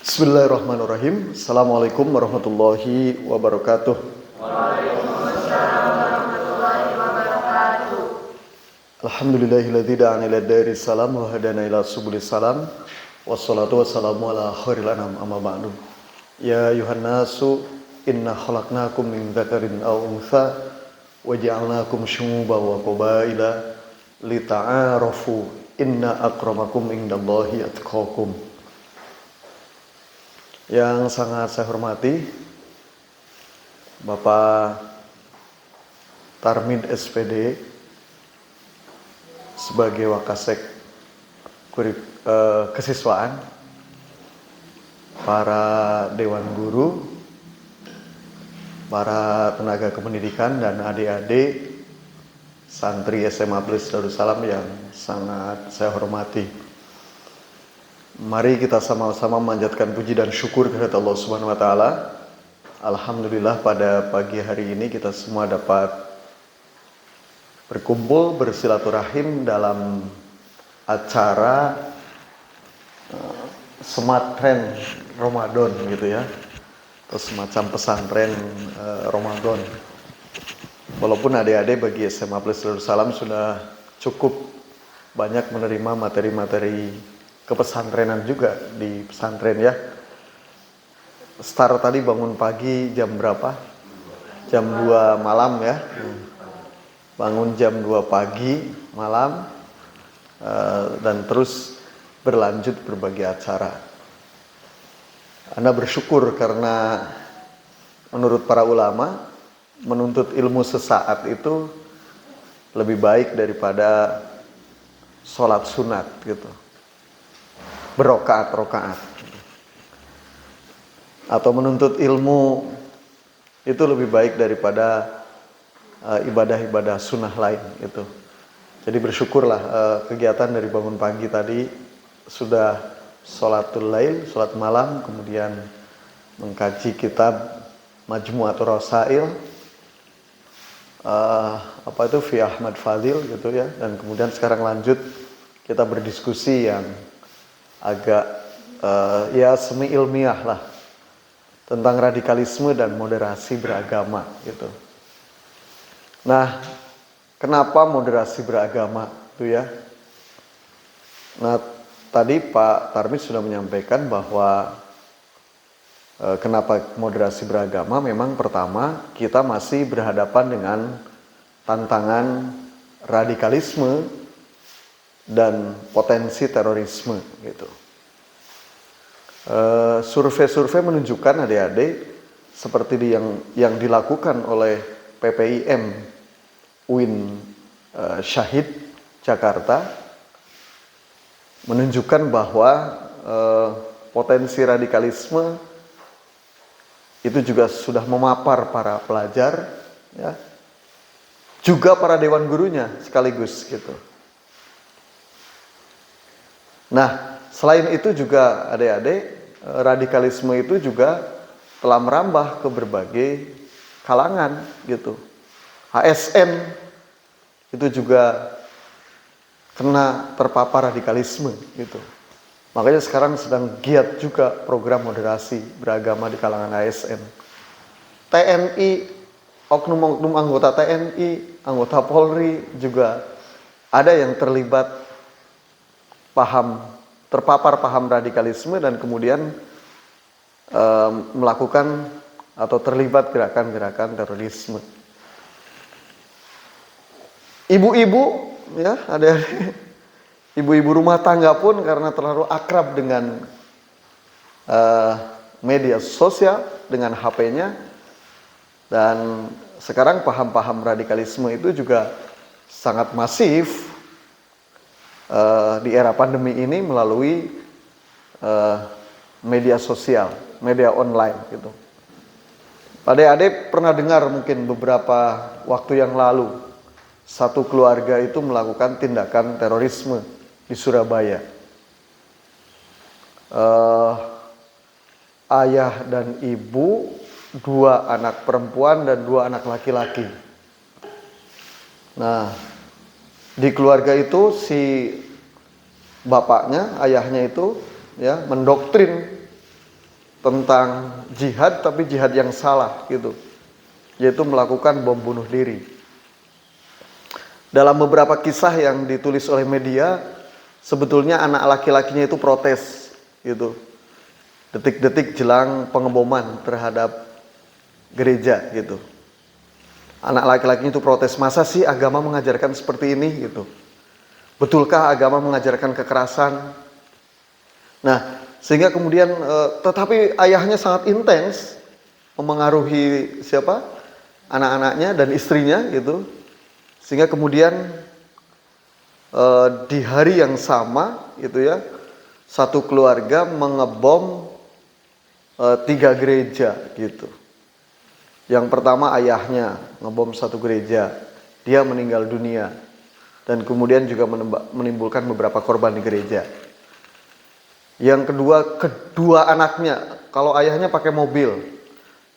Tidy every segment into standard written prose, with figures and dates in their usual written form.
Bismillahirrahmanirrahim. Assalamualaikum warahmatullahi wabarakatuh. Waalaikumsalam warahmatullahi wabarakatuh. Alhamdulillahilladzi da'ana ila dari salam wa hadana ila subulis salam. Wassalatu wassalamu ala khairil anam amma ba'du. Ya ayuhan nasu inna khalaqnakum min dzakarin aw untha wa ja'alnakum syu'uban wa qabaila lita'arafu inna akramakum indallahi atqakum. Yang sangat saya hormati Bapak Tarmid SPD sebagai Wakasek Kesiswaan, para Dewan Guru, para tenaga kependidikan dan adik-adik santri SMA Plus Darussalam yang sangat saya hormati. Mari kita sama-sama memanjatkan puji dan syukur kepada Allah Subhanahu wa taala. Alhamdulillah pada pagi hari ini kita semua dapat berkumpul bersilaturahim dalam acara Sematren Ramadan gitu ya. Atau semacam pesantren Ramadan. Walaupun adik-adik bagi SMA Plus Darussalam sudah cukup banyak menerima materi-materi kepesantrenan juga di pesantren ya. Start tadi bangun pagi jam berapa? Jam 2 malam ya. Bangun jam 2 pagi malam dan terus berlanjut berbagai acara. Anda bersyukur karena menurut para ulama menuntut ilmu sesaat itu lebih baik daripada sholat sunat gitu. Berokaat-rokaat. Atau menuntut ilmu itu lebih baik daripada ibadah-ibadah sunnah lain gitu. Jadi bersyukurlah kegiatan dari bangun pagi tadi sudah sholatul lail, sholat malam, kemudian mengkaji kitab Majmu'atur Rasail, Fi Ahmad Fadil gitu ya, dan kemudian sekarang lanjut kita berdiskusi yang agak ya semi ilmiah lah tentang radikalisme dan moderasi beragama gitu. Nah, kenapa moderasi beragama itu ya? Nah, tadi Pak Tarmid sudah menyampaikan bahwa kenapa moderasi beragama, memang pertama kita masih berhadapan dengan tantangan radikalisme dan potensi terorisme gitu. Survei-survei menunjukkan adik-adik seperti yang dilakukan oleh PPIM UIN Syahid Jakarta menunjukkan bahwa potensi radikalisme itu juga sudah memapar para pelajar ya, juga para dewan gurunya sekaligus gitu. Nah, selain itu juga adik-adik, radikalisme itu juga telah merambah ke berbagai kalangan gitu. ASN itu juga kena terpapar radikalisme gitu. Makanya sekarang sedang giat juga program moderasi beragama di kalangan ASN. TNI, oknum-oknum anggota TNI, anggota Polri juga ada yang terlibat terpapar paham radikalisme dan kemudian melakukan atau terlibat gerakan-gerakan terorisme. Ibu-ibu ya, adik-adik, ibu-ibu rumah tangga pun karena terlalu akrab dengan media sosial, dengan HP-nya, dan sekarang paham-paham radikalisme itu juga sangat masif di era pandemi ini melalui media sosial, media online gitu. Adik-adik pernah dengar mungkin beberapa waktu yang lalu satu keluarga itu melakukan tindakan terorisme di Surabaya. Ayah dan ibu, 2 anak perempuan dan 2 anak laki-laki. Nah, di keluarga itu si bapaknya, ayahnya itu ya mendoktrin tentang jihad, tapi jihad yang salah gitu, yaitu melakukan bom bunuh diri. Dalam beberapa kisah yang ditulis oleh media, sebetulnya anak laki-lakinya itu protes gitu, detik-detik jelang pengeboman terhadap gereja gitu. Anak laki-lakinya itu protes, masa sih agama mengajarkan seperti ini gitu? Betulkah agama mengajarkan kekerasan? Nah, sehingga kemudian tetapi ayahnya sangat intens memengaruhi siapa? Anak-anaknya dan istrinya gitu. Sehingga kemudian di hari yang sama gitu ya, satu keluarga mengebom 3 gereja gitu. Yang pertama ayahnya ngebom 1 gereja, dia meninggal dunia, dan kemudian juga menimbulkan beberapa korban di gereja. Yang kedua anaknya, kalau ayahnya pakai mobil,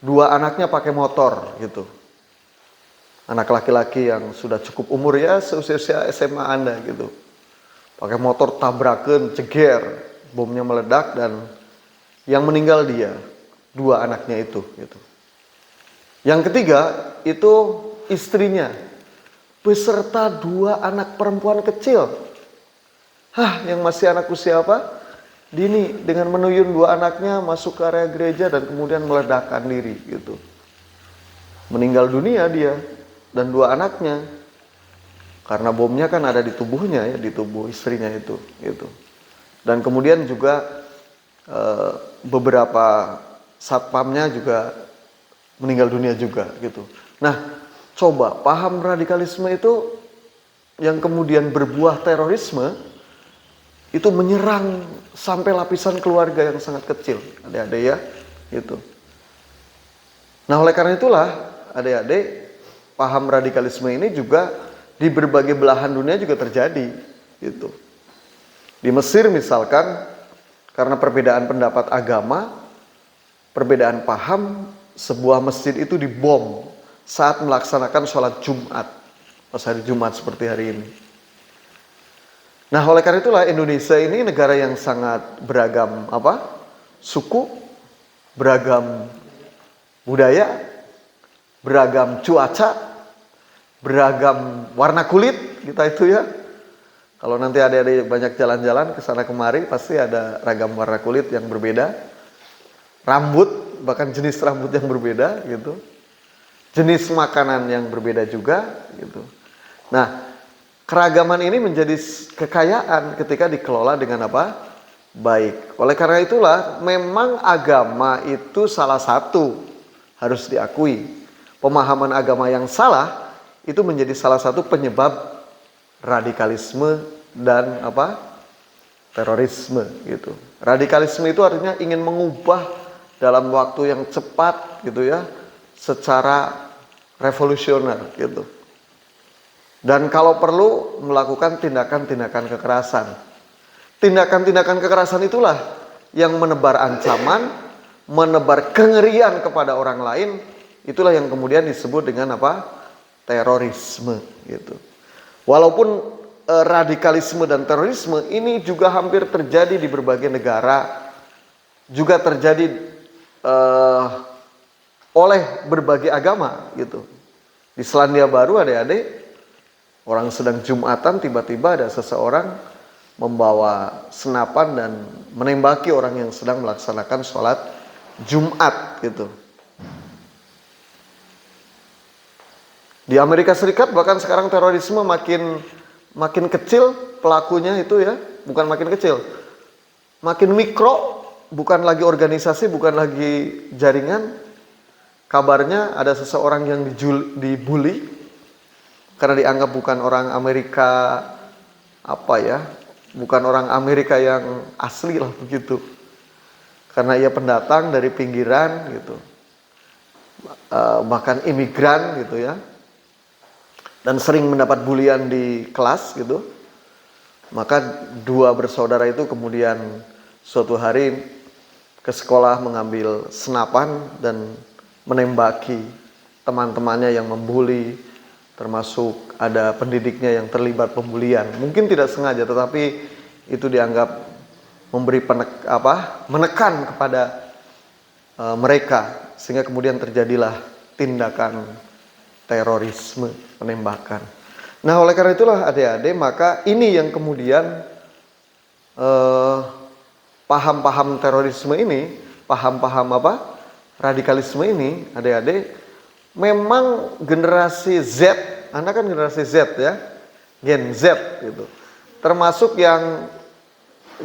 2 anaknya pakai motor gitu. Anak laki-laki yang sudah cukup umur ya, seusia SMA Anda gitu. Pakai motor tabrakan, ceger, bomnya meledak dan yang meninggal dia, 2 anaknya itu gitu. Yang ketiga itu istrinya beserta 2 anak perempuan kecil. Yang masih anak usia apa? Dini, dengan menuyun 2 anaknya masuk ke area gereja dan kemudian meledakkan diri gitu. Meninggal dunia dia dan 2 anaknya. Karena bomnya kan ada di tubuhnya ya, di tubuh istrinya itu gitu. Dan kemudian juga beberapa satpamnya juga meninggal dunia juga gitu. Nah, coba paham radikalisme itu yang kemudian berbuah terorisme itu menyerang sampai lapisan keluarga yang sangat kecil, adik-adik ya, gitu. Nah, oleh karena itulah adik-adik, paham radikalisme ini juga di berbagai belahan dunia juga terjadi, gitu. Di Mesir misalkan, karena perbedaan pendapat agama, perbedaan paham, sebuah masjid itu dibom saat melaksanakan sholat Jumat, pas hari Jumat seperti hari ini. Nah, oleh karena itulah Indonesia ini negara yang sangat beragam suku, beragam budaya, beragam cuaca, beragam warna kulit kita itu ya. Kalau nanti ada banyak jalan-jalan ke sana kemari, pasti ada ragam warna kulit yang berbeda, rambut, bahkan jenis rambut yang berbeda gitu, jenis makanan yang berbeda juga gitu. Nah, keragaman ini menjadi kekayaan ketika dikelola dengan baik. Oleh karena itulah memang agama itu salah satu harus diakui. Pemahaman agama yang salah itu menjadi salah satu penyebab radikalisme dan terorisme gitu. Radikalisme itu artinya ingin mengubah dalam waktu yang cepat gitu ya, secara revolusioner gitu. Dan kalau perlu melakukan tindakan-tindakan kekerasan. Tindakan-tindakan kekerasan itulah yang menebar ancaman, menebar kengerian kepada orang lain, itulah yang kemudian disebut dengan terorisme gitu. Walaupun radikalisme dan terorisme ini juga hampir terjadi di berbagai negara, juga terjadi oleh berbagai agama gitu. Di Selandia Baru adik-adik, orang sedang Jumatan tiba-tiba ada seseorang membawa senapan dan menembaki orang yang sedang melaksanakan sholat Jumat gitu. Di Amerika Serikat bahkan sekarang terorisme makin kecil pelakunya itu ya, bukan makin kecil, makin mikro. Bukan lagi organisasi, bukan lagi jaringan. Kabarnya ada seseorang yang dibully karena dianggap bukan orang Amerika bukan orang Amerika yang asli lah begitu. Karena ia pendatang dari pinggiran gitu, bahkan imigran gitu ya, dan sering mendapat bulian di kelas gitu. Maka 2 bersaudara itu kemudian suatu hari ke sekolah mengambil senapan dan menembaki teman-temannya yang membuli, termasuk ada pendidiknya yang terlibat pembulian. Mungkin tidak sengaja, tetapi itu dianggap memberi menekan kepada mereka, sehingga kemudian terjadilah tindakan terorisme, penembakan. Nah, oleh karena itulah adik-adik, maka ini yang kemudian paham-paham terorisme ini, paham-paham radikalisme ini, adik-adik, memang generasi Z, Anda kan generasi Z ya, Gen Z gitu, termasuk yang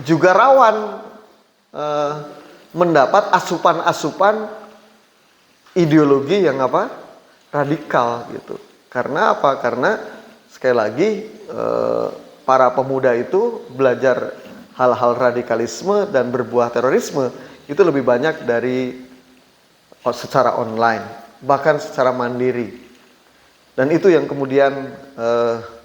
juga rawan mendapat asupan-asupan ideologi yang radikal gitu. Karena apa? Karena sekali lagi para pemuda itu belajar hal-hal radikalisme dan berbuah terorisme itu lebih banyak dari secara online, bahkan secara mandiri. Dan itu yang kemudian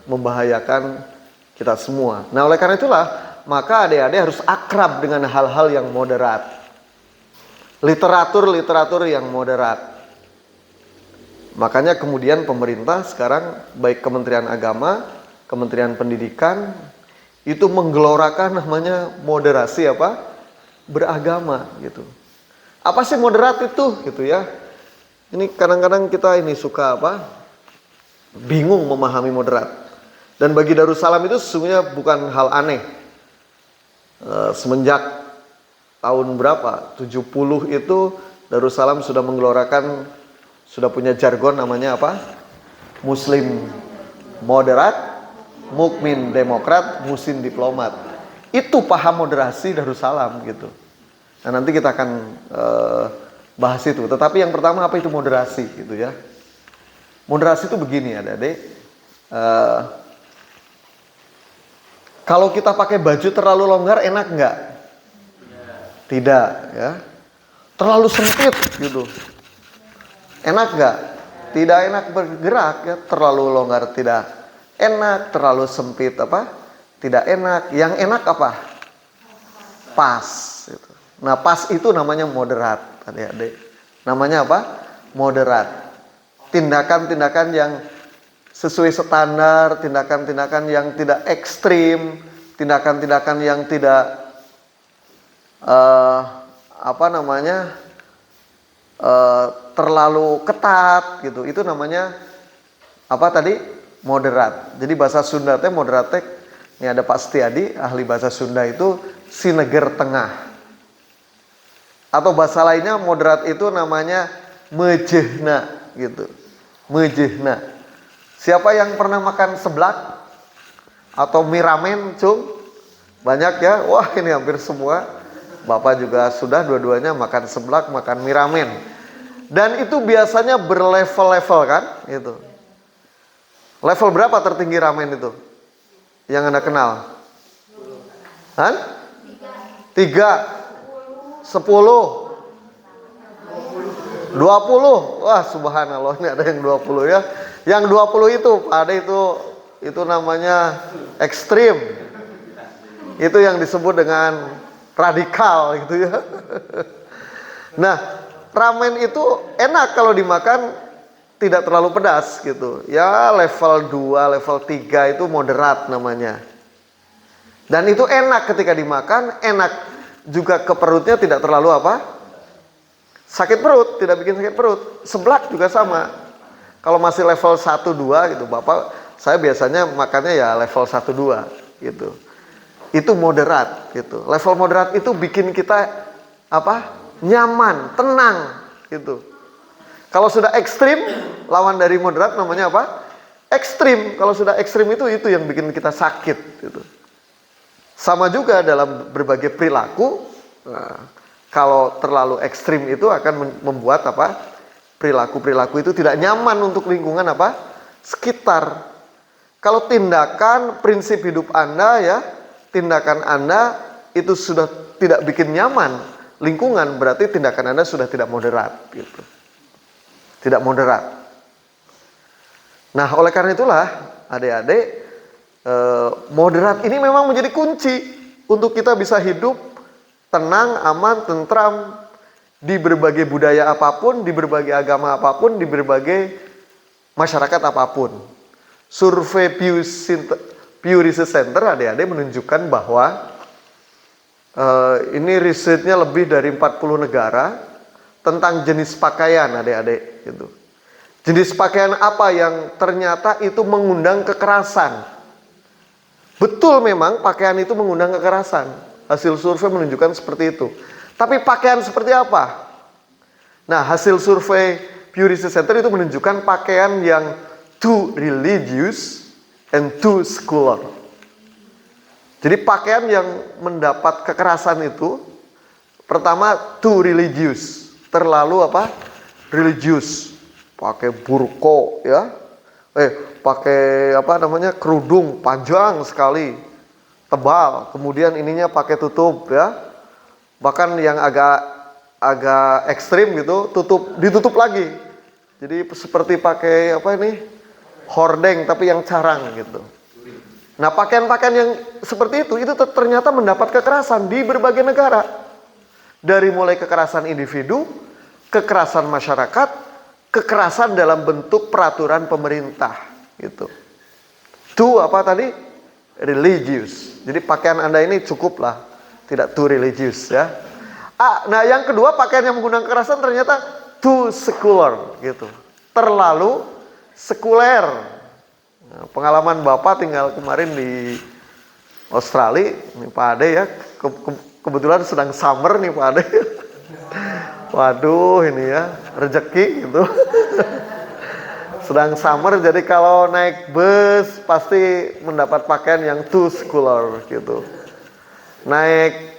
membahayakan kita semua. Nah, oleh karena itulah, maka adik-adik harus akrab dengan hal-hal yang moderat. Literatur yang moderat. Makanya kemudian pemerintah sekarang, baik Kementerian Agama, Kementerian Pendidikan, itu menggelorakan namanya moderasi beragama gitu. Apa sih moderat itu gitu ya? Ini kadang-kadang kita ini suka bingung memahami moderat. Dan bagi Darussalam itu sesungguhnya bukan hal aneh. Semenjak tahun berapa? 70 itu Darussalam sudah menggelorakan, sudah punya jargon namanya Muslim moderat, mukmin demokrat, musin diplomat. Itu paham moderasi Darussalam gitu. Nah, nanti kita akan bahas itu. Tetapi yang pertama, apa itu moderasi gitu ya? Moderasi itu begini adik-adik. Kalau kita pakai baju terlalu longgar enak nggak? Tidak ya. Terlalu sempit gitu. Enak nggak? Tidak enak bergerak ya. Terlalu longgar tidak enak, terlalu sempit tidak enak. Yang enak apa? Pas gitu. Nah, pas itu namanya moderat adik-adik. Namanya apa? Moderat. Tindakan-tindakan yang sesuai standar, tindakan-tindakan yang tidak ekstrim, tindakan-tindakan yang tidak terlalu ketat gitu. Itu namanya moderat. Jadi bahasa Sunda teh moderat teh, ini ada Pak Setiadi, ahli bahasa Sunda, itu sineger tengah. Atau bahasa lainnya moderat itu namanya mejehna gitu. Mejehna. Siapa yang pernah makan seblak atau mie ramen, Cung? Banyak ya? Wah, ini hampir semua. Bapak juga sudah dua-duanya makan seblak, makan mie ramen. Dan itu biasanya berlevel-level kan? Itu. Level berapa tertinggi ramen itu? Yang Anda kenal? 3, 10, 20. Wah, subhanallah, ini ada yang 20 ya. Yang 20 itu ada itu namanya ekstrim. Itu yang disebut dengan radikal gitu ya. Nah, ramen itu enak kalau dimakan tidak terlalu pedas gitu. Ya level 2, level 3 itu moderat namanya. Dan itu enak ketika dimakan, enak juga ke perutnya, tidak terlalu sakit perut, tidak bikin sakit perut. Seblak juga sama. Kalau masih level 1, 2 gitu, Bapak, saya biasanya makannya ya level 1, 2 gitu. Itu moderat gitu. Level moderat itu bikin kita nyaman, tenang gitu. Kalau sudah ekstrim, lawan dari moderat namanya ekstrim. Kalau sudah ekstrim itu yang bikin kita sakit gitu. Sama juga dalam berbagai perilaku. Nah, kalau terlalu ekstrim itu akan membuat perilaku-perilaku itu tidak nyaman untuk lingkungan sekitar. Kalau tindakan, prinsip hidup Anda ya, tindakan Anda itu sudah tidak bikin nyaman lingkungan, berarti tindakan Anda sudah tidak moderat gitu. Tidak moderat. Nah, oleh karena itulah adik-adik, moderat ini memang menjadi kunci untuk kita bisa hidup tenang, aman, tentram di berbagai budaya apapun, di berbagai agama apapun, di berbagai masyarakat apapun. Survei Pew Research Center adik-adik menunjukkan bahwa ini risetnya lebih dari 40 negara, tentang jenis pakaian adik-adik gitu. Jenis pakaian apa yang ternyata itu mengundang kekerasan. Betul memang pakaian itu mengundang kekerasan. Hasil survei menunjukkan seperti itu. Tapi pakaian seperti apa? Nah, hasil survei Pew Research Center itu menunjukkan pakaian yang too religious and too secular. Jadi pakaian yang mendapat kekerasan itu pertama too religious, terlalu apa? Religius. Pakai burko ya. Pakai apa namanya? Kerudung panjang sekali, tebal. Kemudian ininya pakai tutup ya. Bahkan yang agak ekstrim gitu, ditutup lagi. Jadi seperti pakai apa ini? Hordeng tapi yang carang gitu. Nah, pakaian-pakaian yang seperti itu ternyata mendapat kekerasan di berbagai negara. Dari mulai kekerasan individu, kekerasan masyarakat, kekerasan dalam bentuk peraturan pemerintah gitu. Itu apa tadi? Religious. Jadi pakaian Anda ini cukuplah, tidak too religious ya. Nah yang kedua, pakaian yang menggunakan kekerasan ternyata too secular gitu. Terlalu sekuler. Nah, pengalaman Bapak tinggal kemarin di Australia, nih Pak Ade ya, kebetulan sedang summer nih Pak Ade. Waduh ini ya, rezeki gitu. Sedang summer, jadi kalau naik bus pasti mendapat pakaian yang too secular gitu. Naik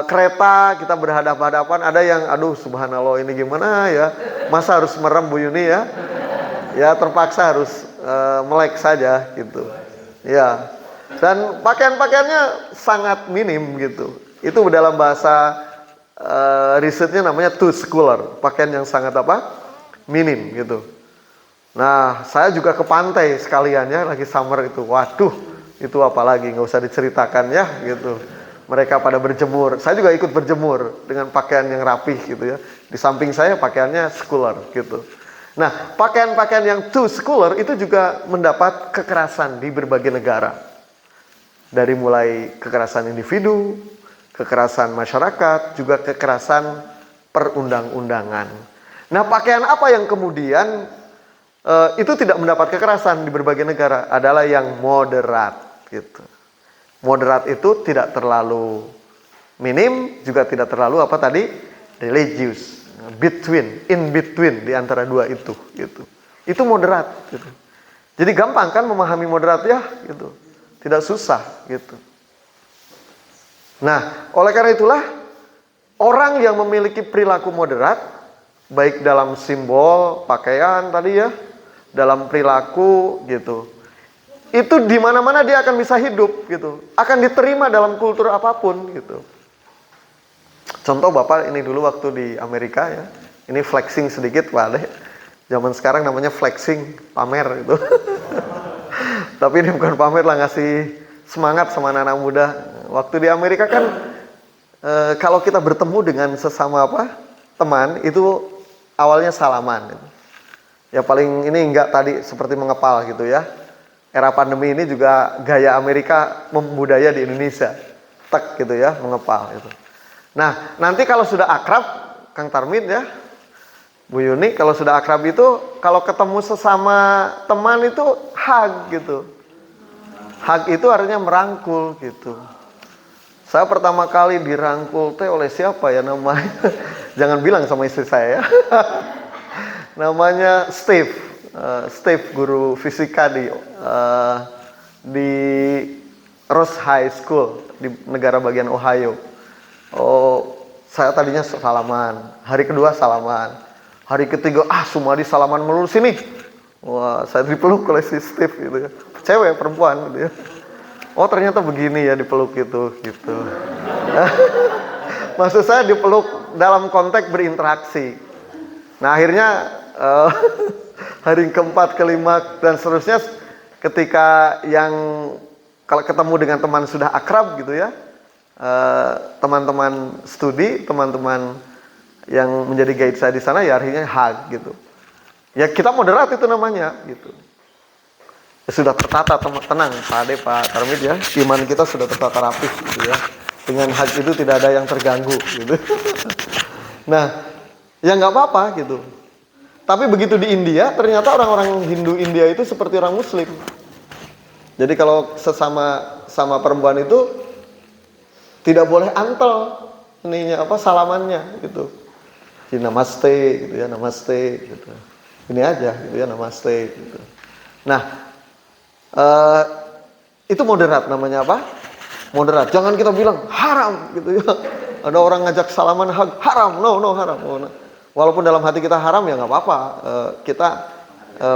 kereta kita berhadapan-hadapan, ada yang aduh subhanallah ini gimana ya, masa harus merem Bu Yuni ya. Ya terpaksa harus melek saja gitu. Ya. Dan pakaian-pakaiannya sangat minim gitu. Itu dalam bahasa risetnya namanya too secular. Pakaian yang sangat apa? Minim gitu. Nah, saya juga ke pantai sekalian ya, lagi summer itu. Waduh, itu apalagi nggak usah diceritakan ya gitu. Mereka pada berjemur. Saya juga ikut berjemur dengan pakaian yang rapih gitu ya. Di samping saya pakaiannya secular gitu. Nah, pakaian-pakaian yang too secular itu juga mendapat kekerasan di berbagai negara. Dari mulai kekerasan individu, kekerasan masyarakat, juga kekerasan perundang-undangan. Nah, pakaian apa yang kemudian itu tidak mendapat kekerasan di berbagai negara adalah yang moderat gitu. Moderat itu tidak terlalu minim, juga tidak terlalu apa tadi? Religious. In between di antara dua itu gitu. Itu moderat gitu. Jadi gampang kan memahami moderat ya gitu. Tidak susah gitu. Nah, oleh karena itulah orang yang memiliki perilaku moderat baik dalam simbol, pakaian tadi ya, dalam perilaku gitu. Itu di mana-mana dia akan bisa hidup gitu. Akan diterima dalam kultur apapun gitu. Contoh Bapak ini dulu waktu di Amerika ya. Ini flexing sedikit Pak Ade. Zaman sekarang namanya flexing, pamer gitu. Tapi ini bukan pamer lah, ngasih semangat sama anak-anak muda. Waktu di Amerika kan kalau kita bertemu dengan sesama apa? Teman itu awalnya salaman gitu. Ya paling ini enggak tadi seperti mengepal gitu ya. Era pandemi ini juga gaya Amerika membudaya di Indonesia. Tek gitu ya, mengepal gitu. Nah, nanti kalau sudah akrab, Kang Tarmid ya, Bu Yuni, kalau sudah akrab itu, kalau ketemu sesama teman itu hug gitu. Hug itu artinya merangkul gitu. Saya pertama kali dirangkul oleh siapa ya namanya? Jangan bilang sama istri saya ya. Namanya Steve. Steve guru fisika di Ross High School di negara bagian Ohio. Oh, saya tadinya salaman. Hari kedua salaman. Hari ketiga, Sumadi salaman melulu sini. Wah, saya dipeluk oleh si Steve gitu ya. Cewek, perempuan gitu ya. Oh, ternyata begini ya dipeluk gitu. Maksud saya dipeluk dalam konteks berinteraksi. Nah, akhirnya hari keempat, kelima, dan seterusnya ketika yang kalau ketemu dengan teman sudah akrab gitu ya, teman-teman studi, teman-teman yang menjadi guide saya di sana ya akhirnya hug gitu. Ya kita moderat itu namanya gitu. Ya, sudah tertata, tenang Pak Ade, Pak Tarmid ya, iman kita sudah tertata rapih gitu ya. Dengan hug itu tidak ada yang terganggu gitu. Nah, ya nggak apa-apa gitu. Tapi begitu di India, ternyata orang-orang Hindu India itu seperti orang Muslim. Jadi kalau sama perempuan itu tidak boleh antel salamannya gitu. Jadi namaste gitu ya, namaste gitu. Ini aja gitu ya, namaste gitu. Nah, itu moderat, namanya apa? Moderat. Jangan kita bilang haram gitu ya. Ada orang ngajak salaman haram, no haram. No. Walaupun dalam hati kita haram ya nggak apa-apa. Kita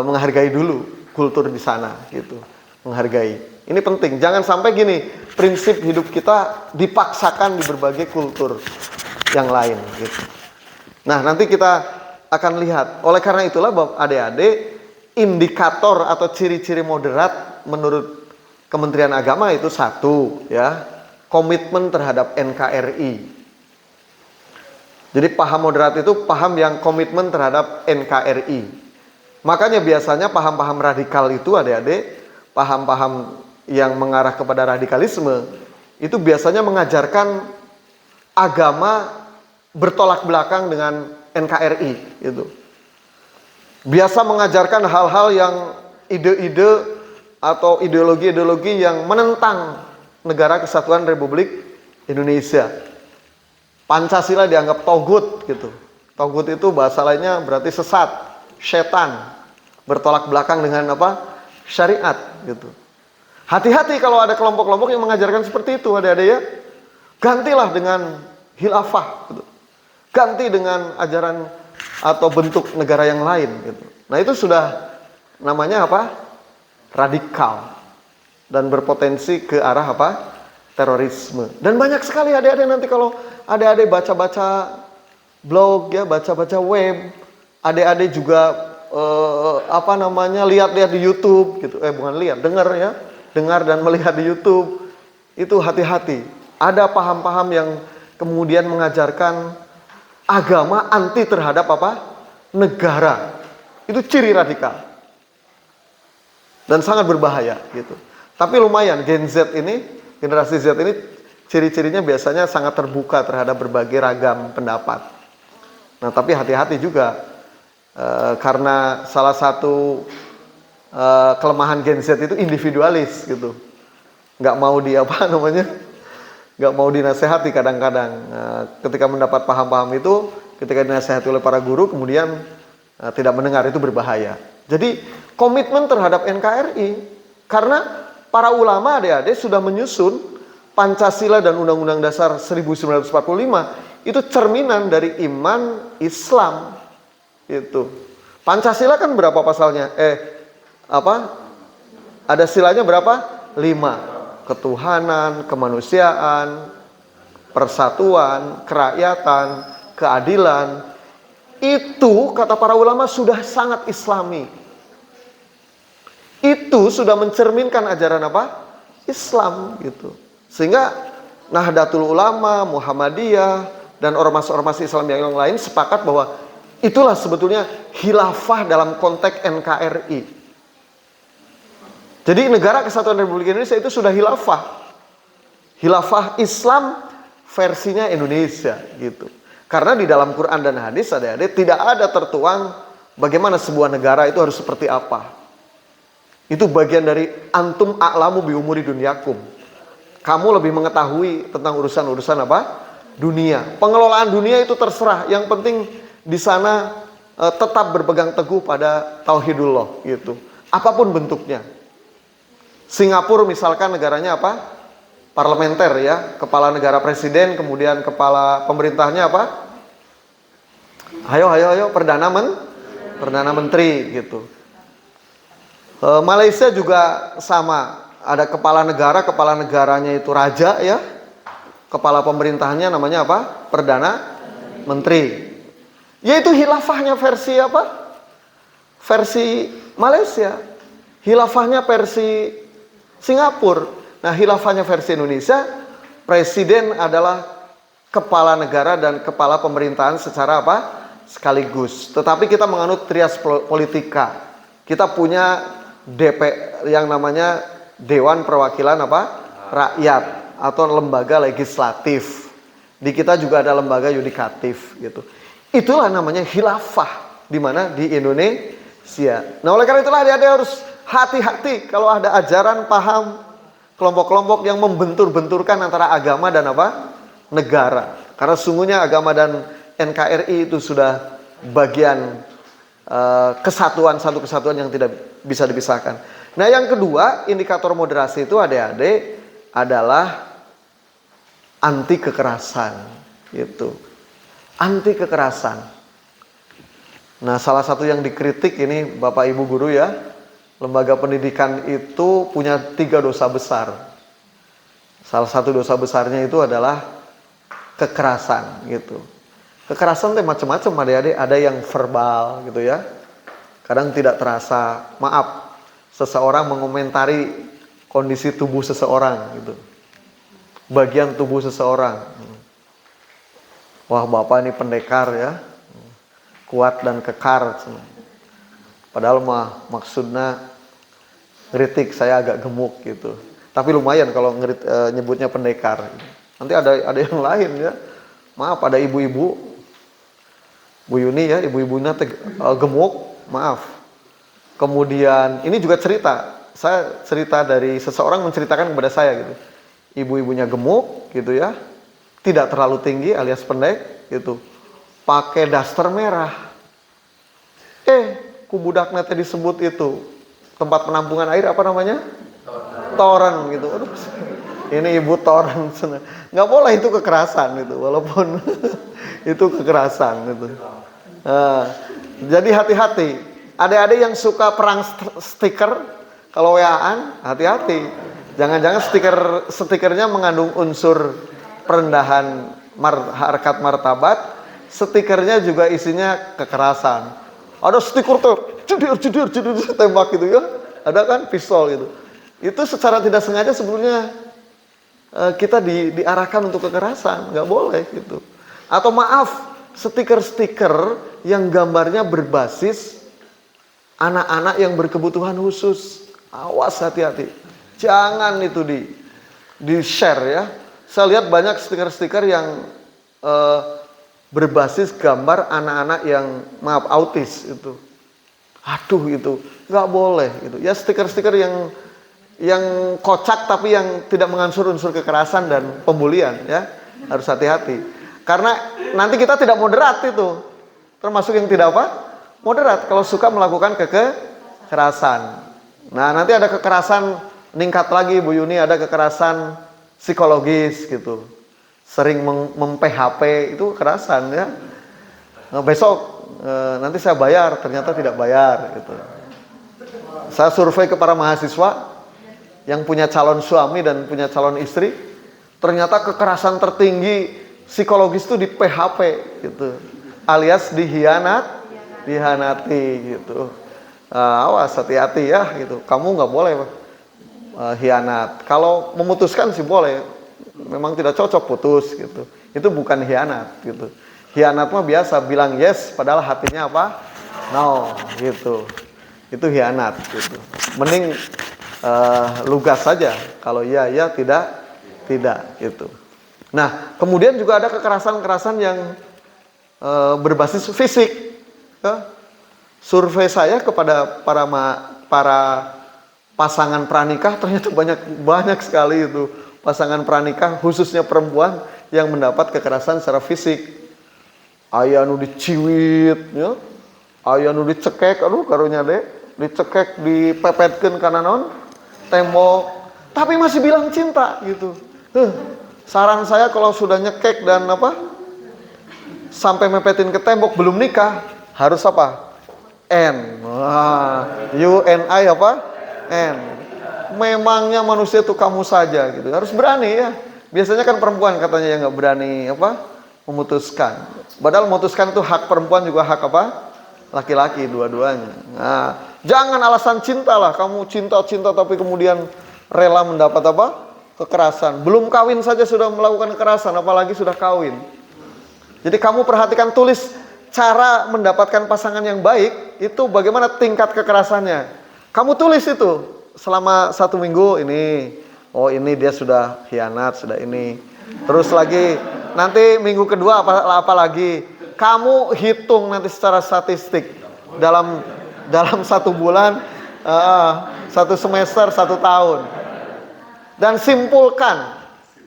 menghargai dulu kultur di sana gitu. Menghargai. Ini penting. Jangan sampai gini, prinsip hidup kita dipaksakan di berbagai kultur yang lain gitu. Nah, nanti kita akan lihat. Oleh karena itulah adik-adik, indikator atau ciri-ciri moderat menurut Kementerian Agama itu satu ya, komitmen terhadap NKRI. Jadi paham moderat itu paham yang komitmen terhadap NKRI. Makanya biasanya paham-paham radikal itu adik-adik, paham-paham yang mengarah kepada radikalisme itu biasanya mengajarkan agama bertolak belakang dengan NKRI gitu. Biasa mengajarkan hal-hal yang ide-ide atau ideologi-ideologi yang menentang negara kesatuan Republik Indonesia. Pancasila dianggap togut gitu. Togut itu bahasa lainnya berarti sesat, setan, bertolak belakang dengan apa? Syariat gitu. Hati-hati kalau ada kelompok-kelompok yang mengajarkan seperti itu, adik-adik ya. Gantilah dengan khilafah gitu. Ganti dengan ajaran atau bentuk negara yang lain gitu. Nah, itu sudah namanya apa? Radikal dan berpotensi ke arah apa? Terorisme. Dan banyak sekali adik-adik nanti kalau adik-adik baca-baca blog ya, baca-baca web, adik-adik juga lihat-lihat di YouTube gitu. Bukan lihat, dengar ya. Dengar dan melihat di YouTube. Itu hati-hati. Ada paham-paham yang kemudian mengajarkan agama anti terhadap apa? Negara. Itu ciri radikal. Dan sangat berbahaya gitu. Tapi lumayan Gen Z ini, generasi Z ini ciri-cirinya biasanya sangat terbuka terhadap berbagai ragam pendapat. Nah, tapi hati-hati juga karena salah satu kelemahan Gen Z itu individualis gitu. Nggak mau nggak mau dinasehati kadang-kadang. Ketika mendapat paham-paham itu, ketika dinasehati oleh para guru, kemudian tidak mendengar, itu berbahaya. Jadi komitmen terhadap NKRI, karena para ulama adik-adik sudah menyusun Pancasila dan Undang-Undang Dasar 1945 itu cerminan dari iman Islam. Itu. Pancasila kan berapa pasalnya? Ada silanya berapa? 5. Ketuhanan, kemanusiaan, persatuan, kerakyatan, keadilan. Itu kata para ulama sudah sangat Islami. Itu sudah mencerminkan ajaran apa? Islam gitu. Sehingga Nahdlatul Ulama, Muhammadiyah, dan ormas-ormas Islam yang lain sepakat bahwa itulah sebetulnya khilafah dalam konteks NKRI. Jadi negara kesatuan Republik Indonesia itu sudah khilafah. Khilafah Islam versinya Indonesia gitu. Karena di dalam Quran dan hadis adik-adik tidak ada tertuang bagaimana sebuah negara itu harus seperti apa. Itu bagian dari antum a'lamu bi umuri dunyakum. Kamu lebih mengetahui tentang urusan-urusan apa? Dunia. Pengelolaan dunia itu terserah. Yang penting di sana tetap berpegang teguh pada tauhidullah gitu. Apapun bentuknya. Singapura misalkan negaranya apa? Parlementer ya. Kepala negara presiden, kemudian kepala pemerintahnya apa? Ayo, Perdana Menteri gitu. Malaysia juga sama, ada kepala negaranya itu raja ya, kepala pemerintahnya namanya apa? Perdana Menteri. Yaitu khilafahnya versi apa? Versi Malaysia, khilafahnya versi Singapura. Nah, khilafahnya versi Indonesia, presiden adalah kepala negara dan kepala pemerintahan secara apa? Sekaligus. Tetapi kita menganut trias politika. Kita punya yang namanya Dewan Perwakilan apa? Rakyat atau lembaga legislatif. Di kita juga ada lembaga yudikatif gitu. Itulah namanya khilafah di mana di Indonesia. Nah, oleh karena itulah adik-adik harus hati-hati kalau ada ajaran paham kelompok-kelompok yang membentur-benturkan antara agama dan apa? Negara. Karena sungguhnya agama dan NKRI itu sudah bagian kesatuan, satu kesatuan yang tidak bisa dipisahkan. Nah, yang kedua, indikator moderasi itu adik-adik adalah anti kekerasan gitu. Anti kekerasan. Nah, salah satu yang dikritik ini Bapak Ibu guru ya, lembaga pendidikan itu punya 3 dosa besar. Salah satu dosa besarnya itu adalah kekerasan gitu. Kekerasan itu macam-macam adik-adik, ada yang verbal gitu ya. Kadang tidak terasa, maaf, seseorang mengomentari kondisi tubuh seseorang gitu. Bagian tubuh seseorang. Wah, Bapak ini pendekar ya. Kuat dan kekar. Padahal maksudnya ngeritik saya agak gemuk gitu. Tapi lumayan kalau nyebutnya pendekar. Nanti ada yang lain ya. Maaf, ada ibu-ibu, Bu Yuni ya, ibu-ibunya gemuk, maaf. Kemudian ini juga cerita. Saya cerita dari seseorang menceritakan kepada saya gitu. Ibu-ibunya gemuk gitu ya. Tidak terlalu tinggi alias pendek gitu. Pakai daster merah. Kubudak nete disebut itu tempat penampungan air apa namanya? Toren gitu. Aduh, ini ibu toren. Nggak boleh, itu kekerasan gitu. Walaupun itu kekerasan gitu. Jadi hati-hati. Adik-adik yang suka perang stiker, kalau WA-an, hati-hati. Jangan-jangan stikernya mengandung unsur perendahan harkat martabat, stikernya juga isinya kekerasan. Ada stiker tuh, jedir, tembak gitu ya. Ada kan pistol gitu. Itu secara tidak sengaja sebetulnya kita diarahkan untuk kekerasan, nggak boleh gitu. Atau maaf, stiker-stiker yang gambarnya berbasis anak-anak yang berkebutuhan khusus. Awas, hati-hati. Jangan itu di-share ya. Saya lihat banyak stiker-stiker yang berbasis gambar anak-anak yang autis itu. Aduh, itu nggak boleh gitu. Ya stiker-stiker yang kocak tapi yang tidak mengansur unsur kekerasan dan pembulian ya. Harus hati-hati. Karena nanti kita tidak moderat itu. Termasuk yang tidak apa? Moderat kalau suka melakukan kekerasan. Nah, nanti ada kekerasan meningkat lagi Bu Yuni, ada kekerasan psikologis gitu, sering mem-PHP itu kekerasan ya. Nah, besok nanti saya bayar, ternyata tidak bayar gitu. Saya survei ke para mahasiswa yang punya calon suami dan punya calon istri, ternyata kekerasan tertinggi psikologis itu di PHP gitu, alias dihianati gitu. Awas, hati-hati ya gitu. Kamu nggak boleh hianat. Kalau memutuskan sih boleh, memang tidak cocok putus gitu. Itu bukan hianat gitu. Hianat mah biasa bilang yes padahal hatinya apa? No gitu. Itu hianat gitu. Mending lugas saja. Kalau iya tidak gitu. Nah, kemudian juga ada kekerasan-kekerasan yang berbasis fisik. Ya. Survei saya kepada para pasangan pranikah, ternyata banyak sekali itu pasangan pranikah khususnya perempuan yang mendapat kekerasan secara fisik. Aya nu diciwit ya. Aya nu dicekek, aduh karunya deh, dicekek dipepetkeun kana naon? Tembok. Tapi masih bilang cinta gitu. Saran saya kalau sudah nyekek dan sampai mepetin ke tembok belum nikah, harus apa? N. UNI N. Memangnya manusia itu kamu saja gitu. Harus berani ya. Biasanya kan perempuan katanya yang nggak berani memutuskan. Padahal memutuskan itu hak perempuan juga hak laki-laki dua-duanya. Nah, jangan alasan cinta lah. Kamu cinta tapi kemudian rela mendapat kekerasan. Belum kawin saja sudah melakukan kekerasan, apalagi sudah kawin. Jadi kamu perhatikan, tulis cara mendapatkan pasangan yang baik itu bagaimana tingkat kekerasannya. Kamu tulis itu selama 1 minggu ini. Oh, ini dia sudah khianat, sudah ini. Terus lagi nanti minggu kedua apa lagi. Kamu hitung nanti secara statistik dalam 1 bulan, 1 semester, 1 tahun, dan simpulkan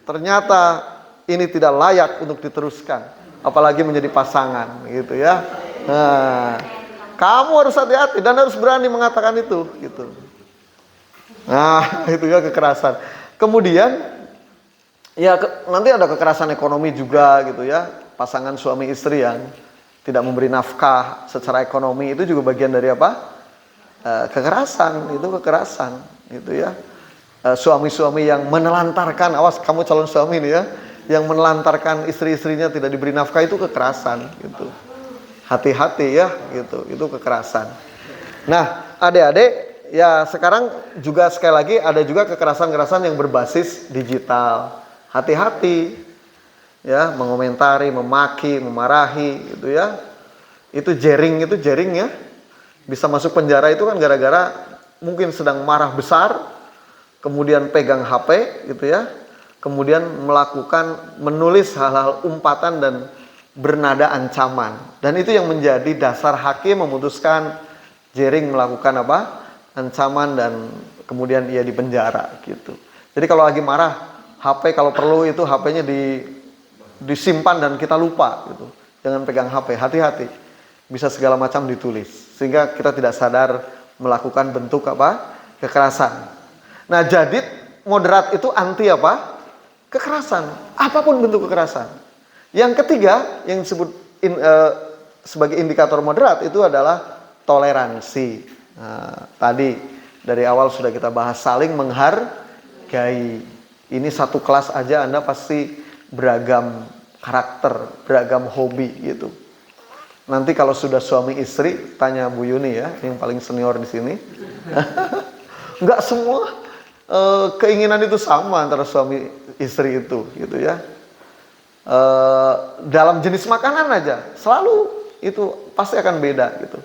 ternyata ini tidak layak untuk diteruskan, apalagi menjadi pasangan, gitu ya. Nah, kamu harus hati-hati dan harus berani mengatakan itu, gitu. Nah, itu ya kekerasan. Kemudian ya nanti ada kekerasan ekonomi juga, gitu ya. Pasangan suami istri yang tidak memberi nafkah secara ekonomi, itu juga bagian dari apa? Kekerasan, itu kekerasan, gitu ya. Suami-suami yang menelantarkan, awas kamu calon suami nih ya, yang menelantarkan istri-istrinya tidak diberi nafkah, itu kekerasan, gitu. Hati-hati ya, gitu. Itu kekerasan. Nah, adik-adik, ya sekarang juga sekali lagi ada juga kekerasan-kekerasan yang berbasis digital. Hati-hati ya, mengomentari, memaki, memarahi, gitu ya. Itu jaring ya. Bisa masuk penjara itu kan gara-gara mungkin sedang marah besar, kemudian pegang HP, gitu ya. Kemudian menulis hal-hal umpatan dan bernada ancaman. Dan itu yang menjadi dasar hakim memutuskan Jering melakukan apa? Ancaman, dan kemudian ia dipenjara, gitu. Jadi kalau lagi marah, HP kalau perlu itu HP-nya disimpan dan kita lupa, gitu. Jangan pegang HP, hati-hati. Bisa segala macam ditulis sehingga kita tidak sadar melakukan bentuk apa? Kekerasan. Nah, jadi moderat itu anti apa? Kekerasan. Apapun bentuk kekerasan. Yang ketiga yang disebut sebagai indikator moderat itu adalah toleransi. Nah, tadi dari awal sudah kita bahas saling menghargai. Ini satu kelas aja Anda pasti beragam karakter, beragam hobi, gitu. Nanti kalau sudah suami istri, tanya Bu Yuni ya, yang paling senior di sini. Nggak semua keinginan itu sama antara suami istri itu, gitu ya. Dalam jenis makanan aja, selalu itu pasti akan beda, gitu.